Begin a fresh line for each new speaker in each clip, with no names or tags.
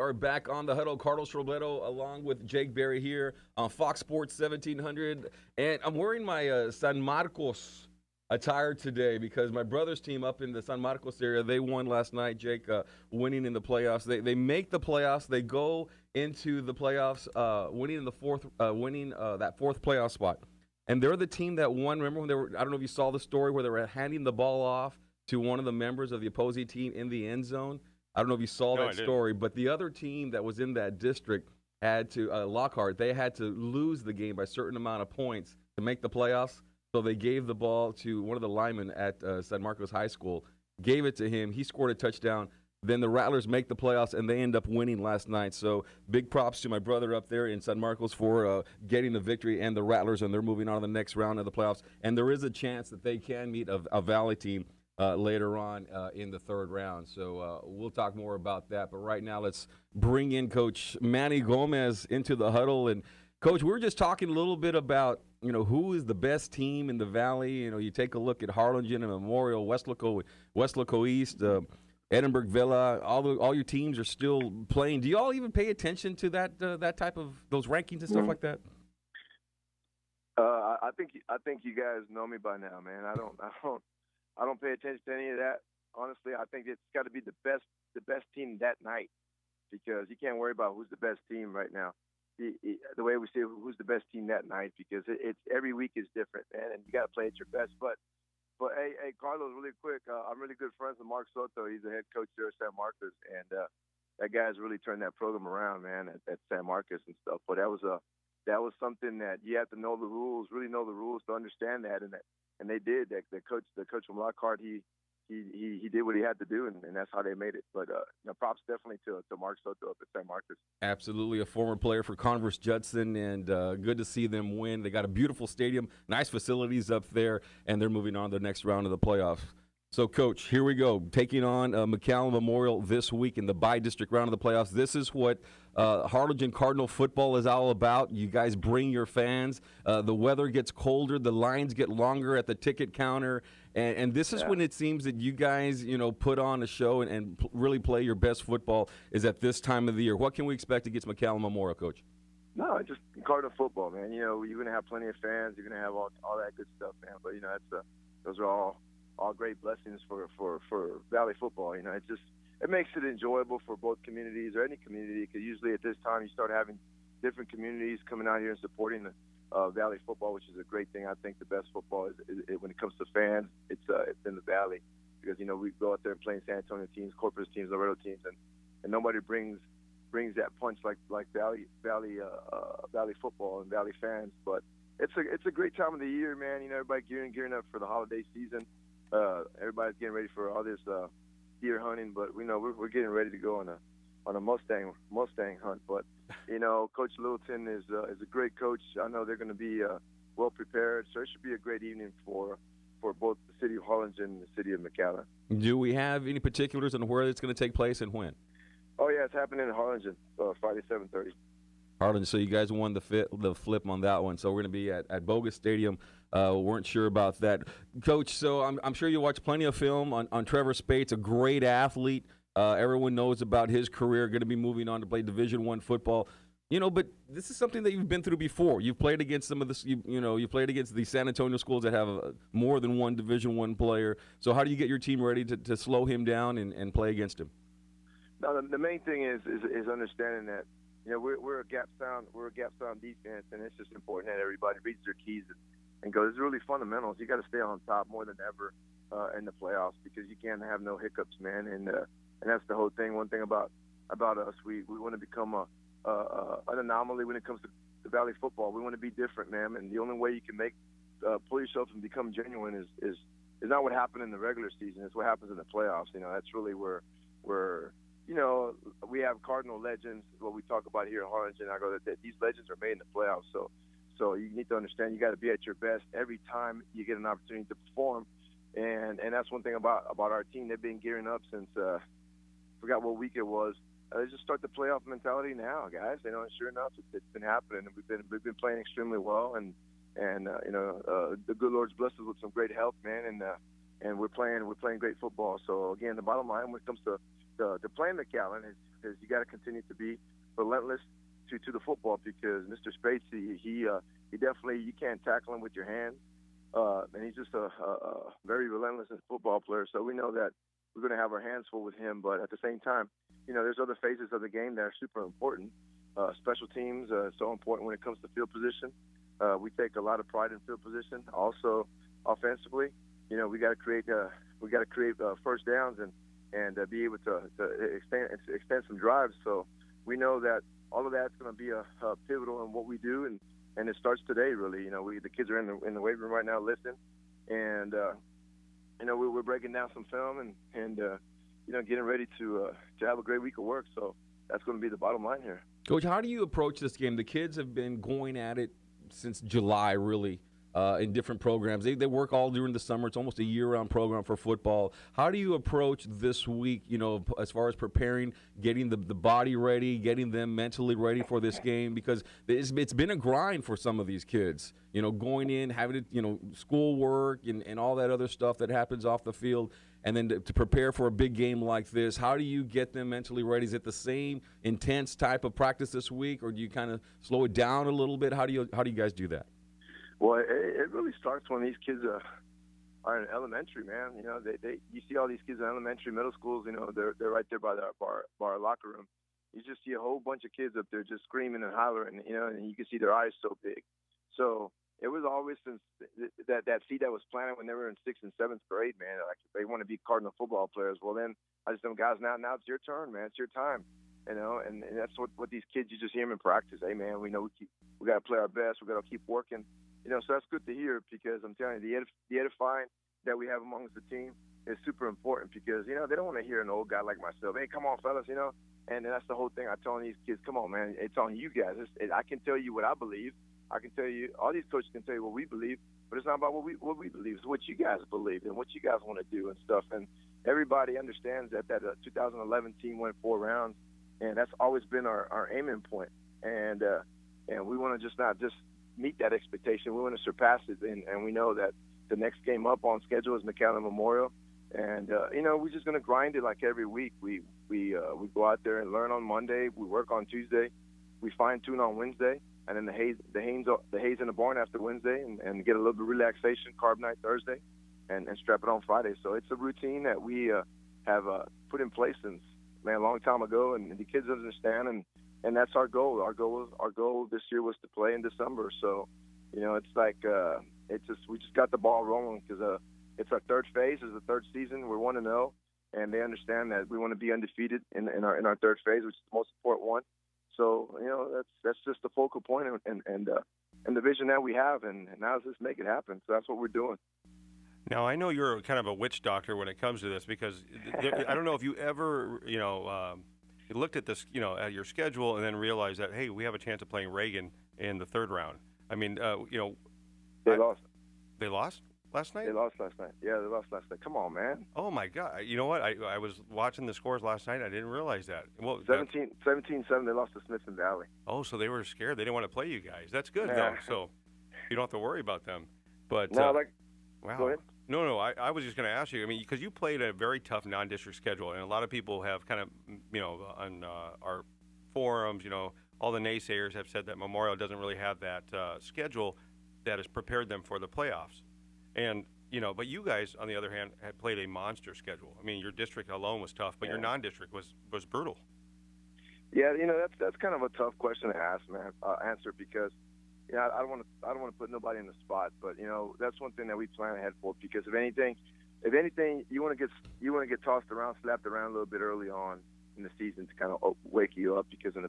are back on the Huddle. Carlos Robledo along with Jake Berry here on Fox Sports 1700. And I'm wearing my San Marcos attire today because my brother's team up in the San Marcos area, they won last night, Jake, winning in the playoffs. They make the playoffs. They go into the playoffs winning in the winning that fourth playoff spot. And they're the team that won. Remember when they were, I don't know if you saw the story where they were handing the ball off to one of the members of the opposing team in the end zone. I don't know if you saw
No,
that story, but the other team that was in that district had to, Lockhart, they had to lose the game by a certain amount of points to make the playoffs. So they gave the ball to one of the linemen at San Marcos High School, gave it to him. He scored a touchdown. Then the Rattlers make the playoffs, and they end up winning last night. So big props to my brother up there in San Marcos for getting the victory and the Rattlers, and they're moving on to the next round of the playoffs. And there is a chance that they can meet a Valley team later on in the third round. So we'll talk more about that. But right now, let's bring in Coach Manny Gomez into the huddle. And, Coach, we were just talking a little bit about, who is the best team in the Valley. You take a look at Harlingen and Memorial, Westlaco East, Edinburgh Villa. All your teams are still playing. Do you all even pay attention to that type of those rankings and stuff like that?
I think you guys know me by now, man. I don't pay attention to any of that. Honestly, I think it's got to be the best team that night, because you can't worry about who's the best team right now. The way we say who's the best team that night, because it's every week is different, man, and you got to play at your best. But hey, Carlos, really quick, I'm really good friends with Mark Soto. He's the head coach there at San Marcos, and that guy's really turned that program around, man, at San Marcos and stuff. But that was something that you have to know the rules, really know the rules to understand that, and they did. The coach from Lockhart, he did what he had to do, and that's how they made it. But props definitely to Mark Soto up at San Marcos.
Absolutely, a former player for Converse Judson, and good to see them win. They got a beautiful stadium, nice facilities up there, and they're moving on to the next round of the playoffs. So, Coach, here we go. Taking on McAllen Memorial this week in the Bi District round of the playoffs. This is what Harlingen Cardinal football is all about. You guys bring your fans. The weather gets colder. The lines get longer at the ticket counter. And this is when it seems that you guys, put on a show and really play your best football is at this time of the year. What can we expect against McAllen Memorial, Coach?
No, just Cardinal football, man. You're going to have plenty of fans. You're going to have all that good stuff, man. But, those are all great blessings for Valley football. It makes it enjoyable for both communities or any community, because usually at this time you start having different communities coming out here and supporting Valley football, which is a great thing. I think the best football is when it comes to fans, it's in the Valley, because we go out there and play San Antonio teams, Corpus teams, Laredo teams, and nobody brings that punch like Valley football and Valley fans. But it's a great time of the year, man. Everybody gearing up for the holiday season. Everybody's getting ready for all this deer hunting, but we're getting ready to go on a Mustang hunt. But Coach Littleton is a great coach. I know they're going to be well prepared, so it should be a great evening for both the city of Harlingen and the city of McAllen.
Do we have any particulars on where it's going to take place and when?
Oh yeah, it's happening in Harlingen, Friday 7:30.
Harlingen, so you guys won the flip on that one. So we're going to be at Bogus Stadium. Weren't sure about that. Coach, so I'm sure you watch plenty of film on Trevor Spates, a great athlete. Everyone knows about his career, going to be moving on to play Division I football. But this is something that you've been through before. You've played against some of this, you played against the San Antonio schools that have more than one Division I player. So how do you get your team ready to slow him down and play against him?
No, the main thing is understanding that we're a gap sound defense, and it's just important that everybody reads their keys and goes. It's really fundamentals. You got to stay on top more than ever in the playoffs, because you can't have no hiccups, man. And that's the whole thing. One thing about us, we want to become an anomaly when it comes to Valley football. We want to be different, man. And the only way you can pull yourself and become genuine is not what happened in the regular season. It's what happens in the playoffs. That's really where we have Cardinal legends, what we talk about here in Harlingen. I go that these legends are made in the playoffs. So you need to understand you got to be at your best every time you get an opportunity to perform. And that's one thing about our team. They've been gearing up since forgot what week it was. They just start the playoff mentality now, guys. Sure enough, it's been happening. We've been playing extremely well, and the good Lord's blessed us with some great help, man. And we're playing great football. So again, the bottom line when it comes to playing McAllen is is you got to continue to be relentless to the football, because Mr. Spates, he definitely, you can't tackle him with your hands, and he's just a very relentless football player. So we know that we're going to have our hands full with him, but at the same time, there's other phases of the game that are super important. Special teams so important when it comes to field position. We take a lot of pride in field position. Also, offensively, we got to create first downs and be able to extend some drives. So we know that all of that's going to be a pivotal in what we do, and it starts today. Really, the kids are in the weight room right now listening, and we're breaking down some film and getting ready to have a great week of work. So that's going to be the bottom line here.
Coach, how do you approach this game? The kids have been going at it since July, really, in different programs. They work all during the summer. It's almost a year-round program for football. How do you approach this week, as far as preparing, getting the body ready, getting them mentally ready for this game? Because it's been a grind for some of these kids, going in, having to, schoolwork and all that other stuff that happens off the field. And then to prepare for a big game like this, how do you get them mentally ready? Is it the same intense type of practice this week, or do you kind of slow it down a little bit? How do you guys do that?
Well, it really starts when these kids are in elementary, man. You see all these kids in elementary, middle schools. They're right there by our locker room. You just see a whole bunch of kids up there just screaming and hollering, and you can see their eyes so big. So it was always since that seed that was planted when they were in 6th and 7th grade, man. Like, they want to be Cardinal football players. Well, then I just tell them, guys, now it's your turn, man. It's your time, and that's what these kids, you just hear them in practice. Hey, man, we know we got to play our best. We got to keep working, so that's good to hear, because I'm telling you, the edifying that we have amongst the team is super important, because they don't want to hear an old guy like myself. Hey, come on, fellas, and that's the whole thing. I'm telling these kids, come on, man. It's on you guys. I can tell you what I believe. I can tell you, all these coaches can tell you what we believe, but it's not about what we believe. It's what you guys believe and what you guys want to do and stuff. And everybody understands that 2011 team went 4 rounds, and that's always been our aiming point. And we want to just not just meet that expectation. We want to surpass it. And we know that the next game up on schedule is McAllen Memorial. And, we're just going to grind it like every week. We go out there and learn on Monday. We work on Tuesday. We fine-tune on Wednesday. And then the haze in the barn after Wednesday, and get a little bit of relaxation, carb night Thursday, and strap it on Friday. So it's a routine that we have put in place since, a long time ago, and the kids understand, and that's our goal. Our goal this year was to play in December. So, it's like we just got the ball rolling, because it's our third phase, it's the third season. We're 1-0, and they understand that we want to be undefeated in our third phase, which is the most important one. So, that's just the focal point and the vision that we have, and now let's just make it happen. So that's what we're doing.
Now, I know you're kind of a witch doctor when it comes to this, because I don't know if you ever, you looked at this, at your schedule and then realized that, hey, we have a chance of playing Reagan in the 3rd round. I mean,
They lost.
They lost last night?
They lost last night. Yeah, they lost last night. Come on, man.
Oh, my God. You know what? I was watching the scores last night. I didn't realize that. Well,
17-7, they lost to Smithson Valley.
Oh, so they were scared. They didn't want to play you guys. That's good,
Yeah.
though. So you don't have to worry about them. But
No,
wow.
Go ahead.
No, I was just going to ask you. I mean, because you played a very tough non-district schedule, and a lot of people have kind of, on our forums, all the naysayers have said that Memorial doesn't really have that schedule that has prepared them for the playoffs. And, but you guys, on the other hand, had played a monster schedule. I mean, your district alone was tough, but your non-district was brutal.
Yeah, that's kind of a tough question to answer, because I don't want to put nobody in the spot, but that's one thing that we plan ahead for, because if anything, you want to get tossed around, slapped around a little bit early on in the season to kind of wake you up, because in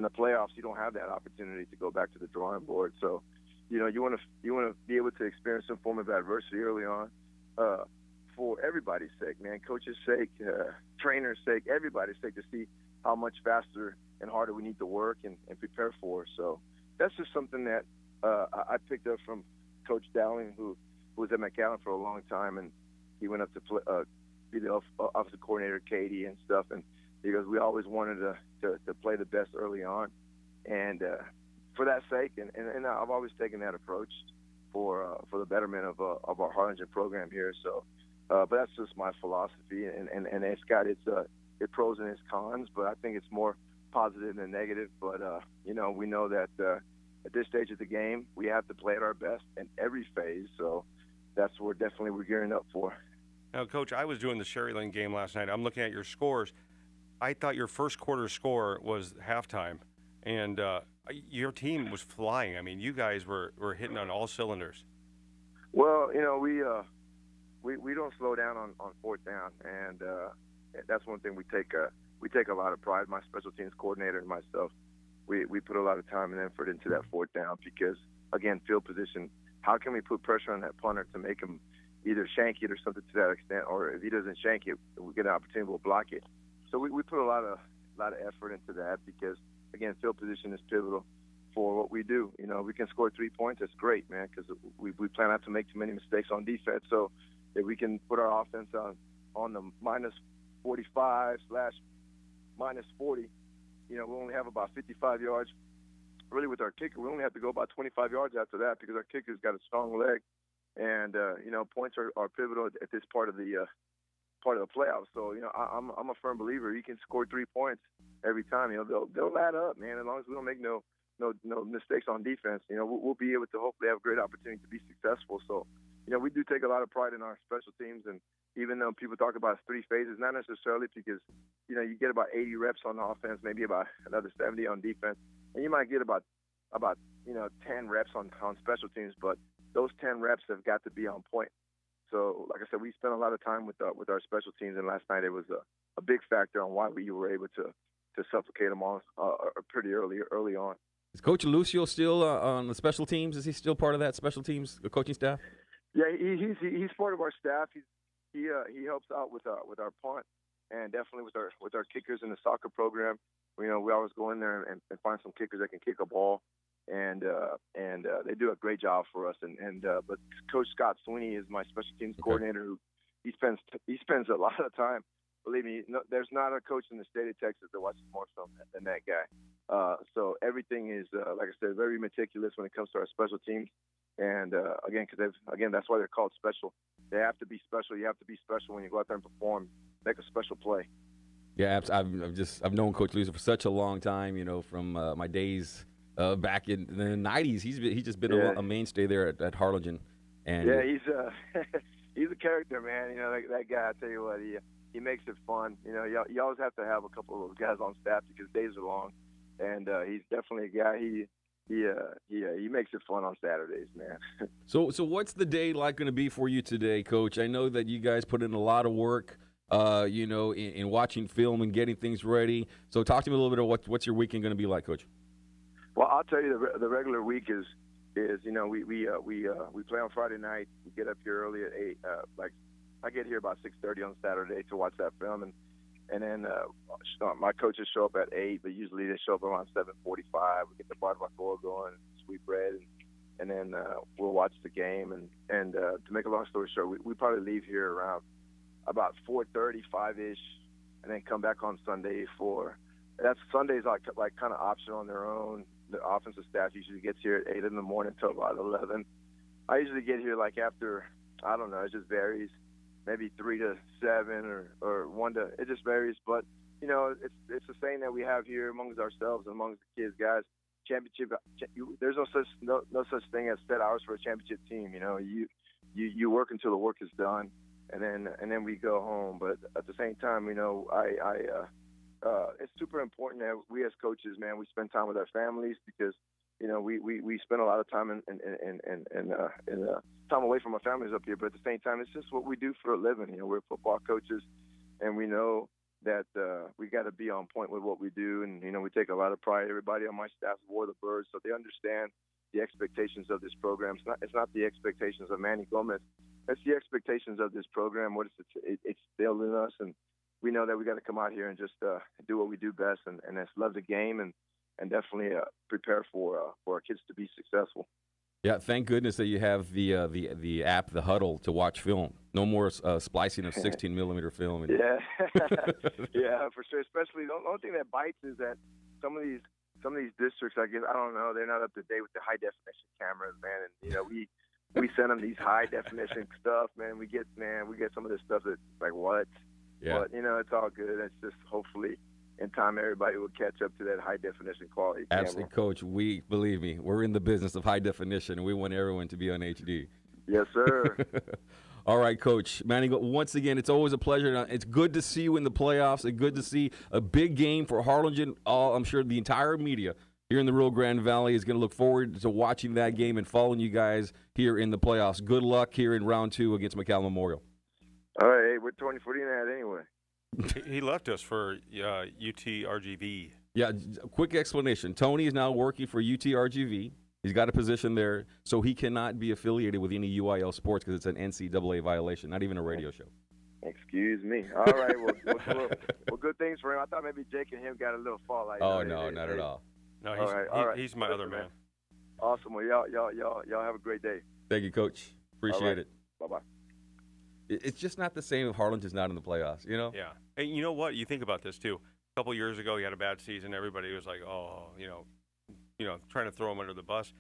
the playoffs you don't have that opportunity to go back to the drawing board. So you want to be able to experience some form of adversity early on, for everybody's sake, man, coach's sake, trainer's sake, everybody's sake, to see how much faster and harder we need to work and prepare for. So that's just something that I picked up from Coach Dowling, who was at McAllen for a long time, and he went up to be the offensive coordinator at Katy and stuff, and because we always wanted to play the best early on, and for that sake, and I've always taken that approach for the betterment of our Harlingen program here. So, but that's just my philosophy, and Scott, its pros and its cons, but I think it's more positive than negative. But you know, we know that at this stage of the game, we have to play at our best in every phase. So that's what definitely we're gearing up for.
Now, Coach, I was doing the Sherry game last night. I'm looking at your scores. I thought your first quarter score was halftime, and your team was flying. I mean, you guys were hitting on all cylinders.
Well, you know, we don't slow down on fourth down, and that's one thing we take a lot of pride. My special teams coordinator and myself, we put a lot of time and effort into that fourth down because, again, field position. How can we put pressure on that punter to make him either shank it or something to that extent, or if he doesn't shank it, we get an opportunity, we'll block it. So we put a lot of effort into that because, again, field position is pivotal for what we do. You know, we can score 3 points, that's great, man, because we plan not to make too many mistakes on defense. So if we can put our offense on the minus 45 / minus 40, you know, we only have about 55 yards. Really, with our kicker, we only have to go about 25 yards after that because our kicker's got a strong leg. And you know, points are pivotal at this part of the playoffs. So you know, I'm a firm believer. You can score 3 points every time. You know, they'll add up, man. As long as we don't make no mistakes on defense, you know, we'll be able to hopefully have a great opportunity to be successful. So you know, we do take a lot of pride in our special teams, and even though people talk about 3 phases, not necessarily because you know you get about 80 reps on offense, maybe about another 70 on defense, and you might get about you know 10 reps on special teams, but those 10 reps have got to be on point. So, like I said, we spent a lot of time with our special teams, and last night it was a big factor on why we were able to suffocate them all pretty early on.
Is Coach Lucio still on the special teams? Is he still part of that special teams coaching staff?
Yeah, he's part of our staff. He helps out with our punt and definitely with our kickers in the soccer program. You know, we always go in there and find some kickers that can kick a ball. And they do a great job for us. But Coach Scott Sweeney is my special teams coordinator. Who he spends a lot of time. Believe me, there's not a coach in the state of Texas that watches more film than that guy. So everything is, like I said, very meticulous when it comes to our special teams. And again, that's why they're called special. They have to be special. You have to be special when you go out there and perform, make a special play.
Yeah, I've known Coach Lucio for such a long time. You know, from my days. Back in the 90s, he's just been a mainstay there at Harlingen. And
yeah, he's a character, man. You know, that guy. I tell you what, he makes it fun. You know, you always have to have a couple of those guys on staff because days are long, and he's definitely a guy. He makes it fun on Saturdays, man.
So what's the day like going to be for you today, Coach? I know that you guys put in a lot of work. You know, in watching film and getting things ready. So talk to me a little bit about what's your weekend going to be like, Coach.
Well, I'll tell you, the regular week is you know we play on Friday night. We get up here early at 8. Like I get here about 6:30 on Saturday to watch that film, and then my coaches show up at 8, but usually they show up around 7:45. We get the barbacoa going, sweet bread, and then we'll watch the game. And to make a long story short, we probably leave here around about 4:30, 5-ish, and then come back on Sunday for. Sunday's like kind of optional on their own. The offensive staff usually gets here at 8 in the morning until about 11. I usually get here like after, I don't know, it just varies, maybe 3 to 7 or 1 to, it just varies. But, you know, it's the saying that we have here amongst ourselves, amongst the kids, guys. Championship, there's no such thing as set hours for a championship team. You know, you work until the work is done, and then we go home. But at the same time, you know, it's super important that we as coaches, man, we spend time with our families because, you know, we spend a lot of time in time away from our families up here. But at the same time, it's just what we do for a living. You know, we're football coaches, and we know that we got to be on point with what we do. And, you know, we take a lot of pride. Everybody on my staff wore the birds, so they understand the expectations of this program. It's not the expectations of Manny Gomez. It's the expectations of this program. What it's instilled in us, and we know that we got to come out here and just do what we do best, and that's love the game and definitely prepare for our kids to be successful.
Yeah, thank goodness that you have the app, the Huddle, to watch film. No more splicing of 16 millimeter film.
Yeah, yeah, for sure. Especially the only thing that bites is that some of these districts, I guess, I don't know, they're not up to date with the high definition cameras, man. And you know, we send them these high definition stuff, man. We get some of this stuff that's like, what?
Yeah.
But, it's all good. It's just hopefully in time everybody will catch up to that high-definition quality camera.
Absolutely, Coach. Believe me, we're in the business of high definition, and we want everyone to be on HD.
Yes, sir.
All right, Coach. Manny, once again, it's always a pleasure. It's good to see you in the playoffs. It's good to see a big game for Harlingen. I'm sure the entire media here in the Rio Grande Valley is going to look forward to watching that game and following you guys here in the playoffs. Good luck here in round 2 against McAllen Memorial.
All right, hey, we're Tony Fordina at anyway.
He left us for UTRGV.
Yeah, a quick explanation. Tony is now working for UTRGV. He's got a position there, so he cannot be affiliated with any UIL sports because it's an NCAA violation, not even a radio show.
Excuse me. All right, well, good things for him. I thought maybe Jake and him got a little fall.
No, not at all.
No,
all right.
He's my other man.
Awesome. Well, y'all have a great day.
Thank you, Coach. Appreciate it.
Bye-bye.
It's just not the same if Harlingen's not in the playoffs,
Yeah. And you know what? You think about this, too. A couple years ago, he had a bad season. Everybody was like, trying to throw him under the bus.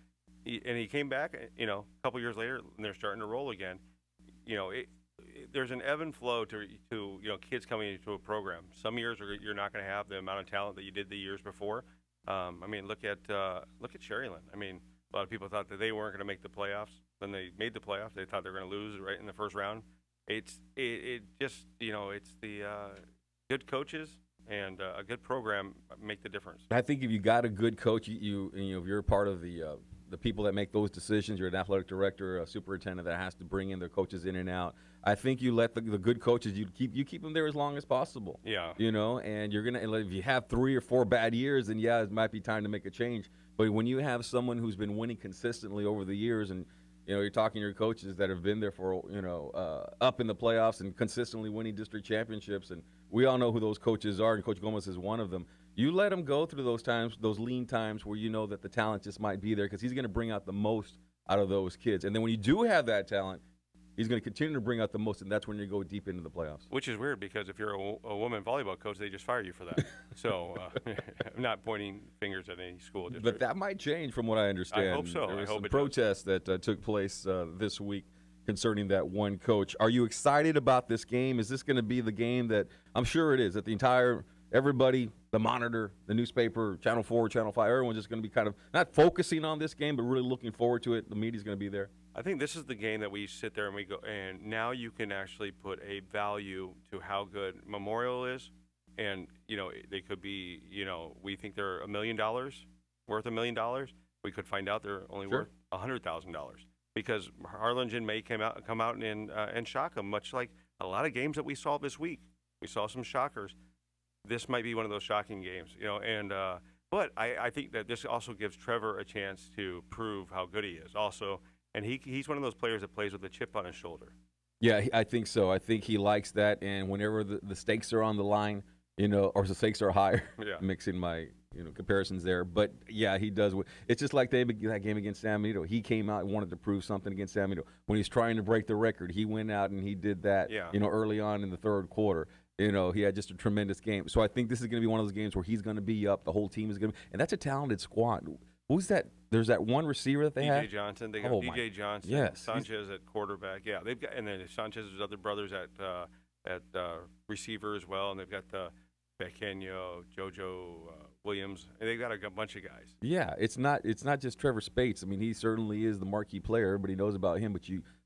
And he came back, a couple years later, and they're starting to roll again. There's an ebb and flow to kids coming into a program. Some years you're not going to have the amount of talent that you did the years before. Look at Sherryland. A lot of people thought that they weren't going to make the playoffs. Then they made the playoffs. They thought they were going to lose right in the first round. It's the good coaches and a good program make the difference.
I think if you got a good coach, if you're part of the people that make those decisions, you're an athletic director, a superintendent that has to bring in their coaches in and out. I think you let the good coaches, you keep them there as long as possible.
Yeah.
And you're gonna, if you have 3 or 4 bad years, then it might be time to make a change. But when you have someone who's been winning consistently over the years, and you're talking to your coaches that have been there for up in the playoffs and consistently winning district championships, and we all know who those coaches are, and Coach Gomez is one of them. You let him go through those times, those lean times where you know that the talent just might be there, because he's going to bring out the most out of those kids. And then when you do have that talent, he's going to continue to bring out the most, and that's when you go deep into the playoffs.
Which is weird, because if you're a woman volleyball coach, they just fire you for that. So I'm not pointing fingers at any school district.
But that might change from what I understand.
I hope so.
There was
I hope
some
it
protests that took place this week concerning that one coach. Are you excited about this game? Is this going to be the game that I'm sure it is, that everybody, the monitor, the newspaper, Channel 4, Channel 5, everyone's just going to be kind of not focusing on this game, but really looking forward to it. The media's going to be there.
I think this is the game that we sit there and we go, and now you can actually put a value to how good Memorial is. And, they could be, we think they're $1 million, worth $1 million. We could find out they're only worth $100,000, because Harlingen may come out and shock them, much like a lot of games that we saw this week. We saw some shockers. This might be one of those shocking games, but I think that this also gives Trevor a chance to prove how good he is also. And he's one of those players that plays with a chip on his shoulder.
Yeah, I think so. I think he likes that. And whenever the stakes are on the line, or the stakes are higher, mixing my comparisons there. But, yeah, he does. It's just like that game against San Benito. He came out and wanted to prove something against San Benito. When he's trying to break the record, he went out and he did that, early on in the third quarter. He had just a tremendous game. So I think this is going to be one of those games where he's going to be up. The whole team is going to be. And that's a talented squad. Who's that? There's that one receiver that they have.
DJ Johnson. They got DJ Johnson.
Yes.
Sanchez at quarterback. Yeah, they've got, and then Sanchez's other brothers at receiver as well, and they've got Pequeño, JoJo Williams, and they've got a bunch of guys.
Yeah, it's not just Trevor Spates. He certainly is the marquee player. Everybody knows about him, but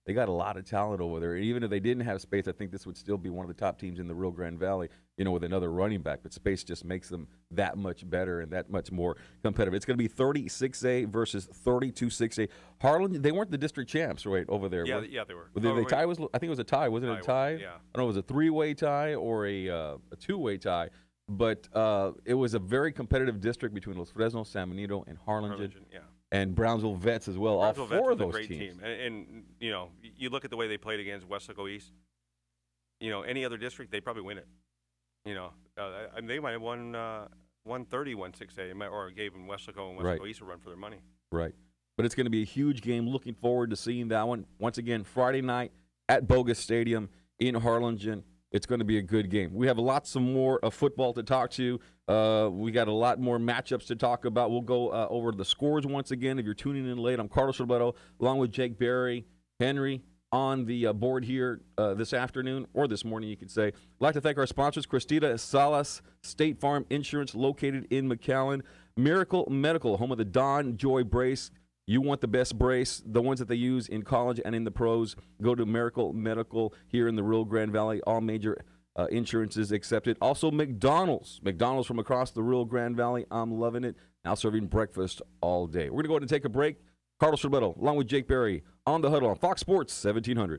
they got a lot of talent over there. And even if they didn't have Spates, I think this would still be one of the top teams in the Rio Grande Valley, with another running back. But Spates just makes them that much better and that much more competitive. It's going to be 36A versus 32-6A. Harlan, they weren't the district champs, right, over there?
Yeah, they were.
The tie was, I think it was a tie. Wasn't it a tie?
Yeah.
I don't know, it was a 3-way tie or a 2-way tie. But it was a very competitive district between Los Fresnos, San Benito, and Harlingen.
Yeah.
And Brownsville Vets as well.
Brownsville
All four of
Vets
those
was a great
teams.
team. And you look at the way they played against Wesco East. Any other district, they probably win it. They might have won 130-6A, or gave them Wesco and Wesco East a run for their money.
Right. But it's going to be a huge game. Looking forward to seeing that one. Once again, Friday night at Bogus Stadium in Harlingen. It's going to be a good game. We have lots of more football to talk to. We got a lot more matchups to talk about. We'll go over the scores once again. If you're tuning in late, I'm Carlos Roberto, along with Jake Berry, Henry, on the board here this afternoon, or this morning, you could say. I'd like to thank our sponsors, Christina Salas State Farm Insurance, located in McAllen. Miracle Medical, home of the Don Joy Brace. You want the best brace, the ones that they use in college and in the pros. Go to Miracle Medical here in the Rio Grande Valley. All major insurances accepted. Also, McDonald's from across the Rio Grande Valley. I'm loving it. Now serving breakfast all day. We're going to go ahead and take a break. Carlos Roberto, along with Jake Berry, on the Huddle on Fox Sports 1700.